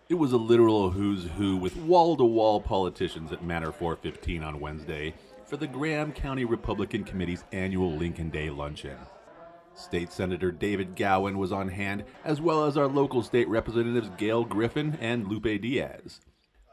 It was a literal who's who with wall-to-wall politicians at Manor 415 on Wednesday for the Graham County Republican Committee's annual Lincoln Day Luncheon. State Senator David Gowan was on hand, as well as our local state representatives Gail Griffin and Lupe Diaz.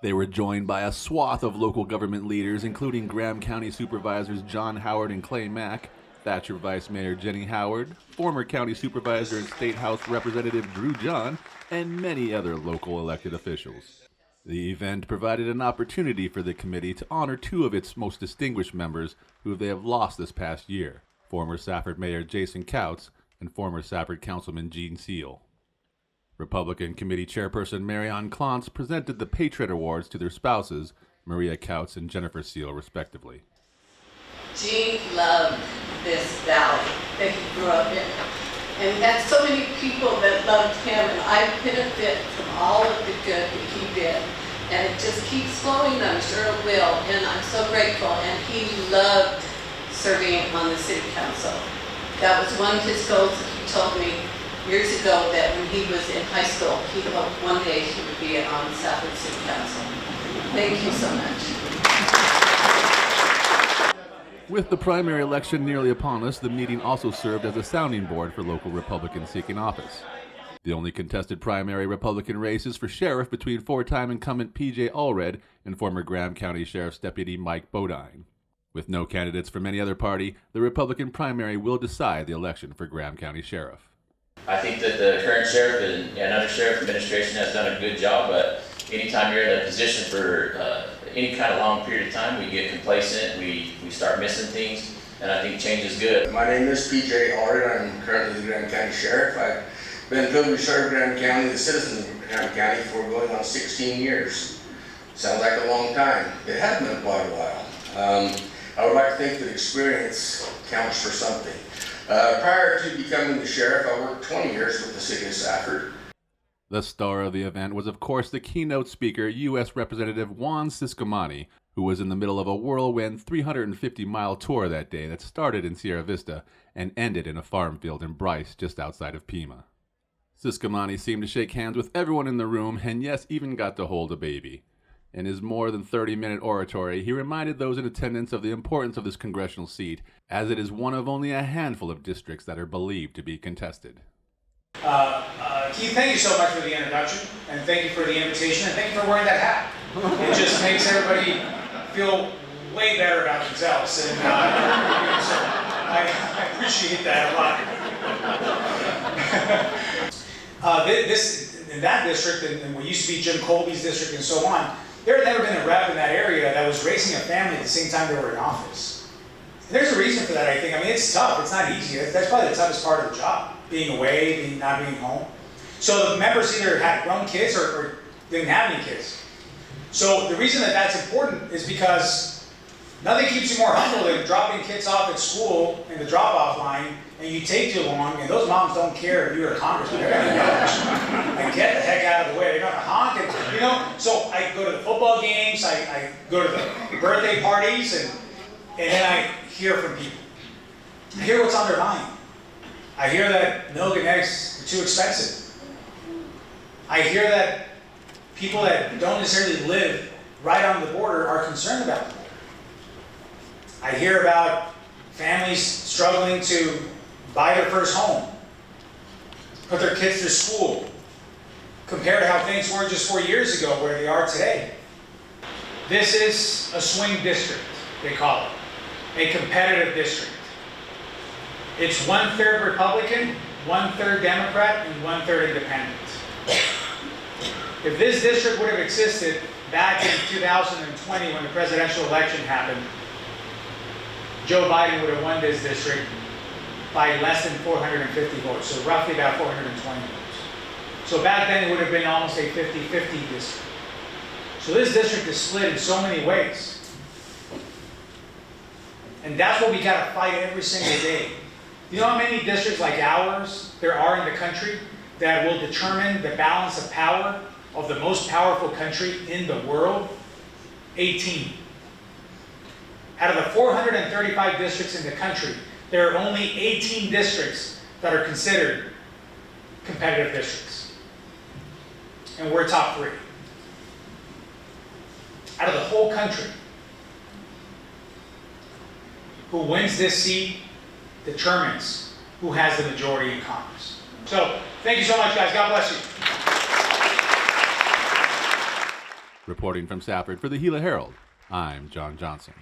They were joined by a swath of local government leaders, including Graham County Supervisors John Howard and Clay Mack, Thatcher Vice Mayor Jenny Howard, former County Supervisor and State House Representative Drew John, and many other local elected officials. The event provided an opportunity for the committee to honor two of its most distinguished members who they have lost this past year, former Safford Mayor Jason Couts and former Safford Councilman Gene Seal. Republican Committee Chairperson Marianne Clontz presented the Patriot Awards to their spouses, Maria Couts and Jennifer Seal, respectively. Gene loved this valley that he grew up in. And he had so many people that loved him, and I benefit from all of the good that he did. And it just keeps flowing, I'm sure it will, and I'm so grateful. And he loved serving on the city council. That was one of his goals that he told me years ago, that when he was in high school, he hoped one day he would be on the Safford City Council. Thank you so much. With the primary election nearly upon us, the meeting also served as a sounding board for local Republicans seeking office. The only contested primary Republican race is for sheriff between four-time incumbent P.J. Allred and former Graham County Sheriff's Deputy Mike Bodine. With no candidates from any other party, the Republican primary will decide the election for Graham County Sheriff. I think that the current sheriff and another sheriff administration has done a good job, but anytime you're in a position for any kind of long period of time, we get complacent, we start missing things, and I think change is good. My name is P.J. Allred. I'm currently the Graham County Sheriff. I've been privileged to serve Graham County, the citizens of Graham County, for going on 16 years. Sounds like a long time. It has been quite a while. I would like to think that experience counts for something. Prior to becoming the sheriff, I worked 20 years with the city of Safford. The star of the event was, of course, the keynote speaker, U.S. Representative Juan Ciscomani, who was in the middle of a whirlwind 350-mile tour that day that started in Sierra Vista and ended in a farm field in Bryce, just outside of Pima. Ciscomani seemed to shake hands with everyone in the room, and yes, even got to hold a baby. In his more than 30-minute oratory, he reminded those in attendance of the importance of this congressional seat, as it is one of only a handful of districts that are believed to be contested. Keith, thank you so much for the introduction, and thank you for the invitation, and thank you for wearing that hat. It just makes everybody feel way better about themselves, and so I appreciate that a lot. In that district, and what used to be Jim Colby's district and so on, there had never been a rep in that area that was raising a family at the same time they were in office. And there's a reason for that, I think. I mean, it's tough. It's not easy. That's probably the toughest part of the job, being away, not being home. So the members either had grown kids or didn't have any kids. So the reason that that's important is because nothing keeps you more humble than dropping kids off at school in the drop-off line, and you take too long, and those moms don't care if you're a congressman. They're going to go and get the heck out of the way. They're going to honk, and, So I go to the football games, I go to the birthday parties, and then I hear from people. I hear what's on their mind. I hear that milk and eggs are too expensive. I hear that people that don't necessarily live right on the border are concerned about the border. I hear about families struggling to buy their first home, put their kids through school, compared to how things were just 4 years ago where they are today. This is a swing district, they call it, a competitive district. It's 1/3 Republican, 1/3 Democrat, and 1/3 independent. If this district would have existed back in 2020 when the presidential election happened, Joe Biden would have won this district by less than 450 votes, so roughly about 420 votes. So back then it would have been almost a 50-50 district. So this district is split in so many ways. And that's what we got to fight every single day. You know how many districts like ours there are in the country that will determine the balance of power of the most powerful country in the world? 18. Out of the 435 districts in the country, there are only 18 districts that are considered competitive districts. and we're top 3. Out of the whole country, who wins this seat determines who has the majority in Congress. So, thank you so much, guys. God bless you. Reporting from Safford for the Gila Herald, I'm John Johnson.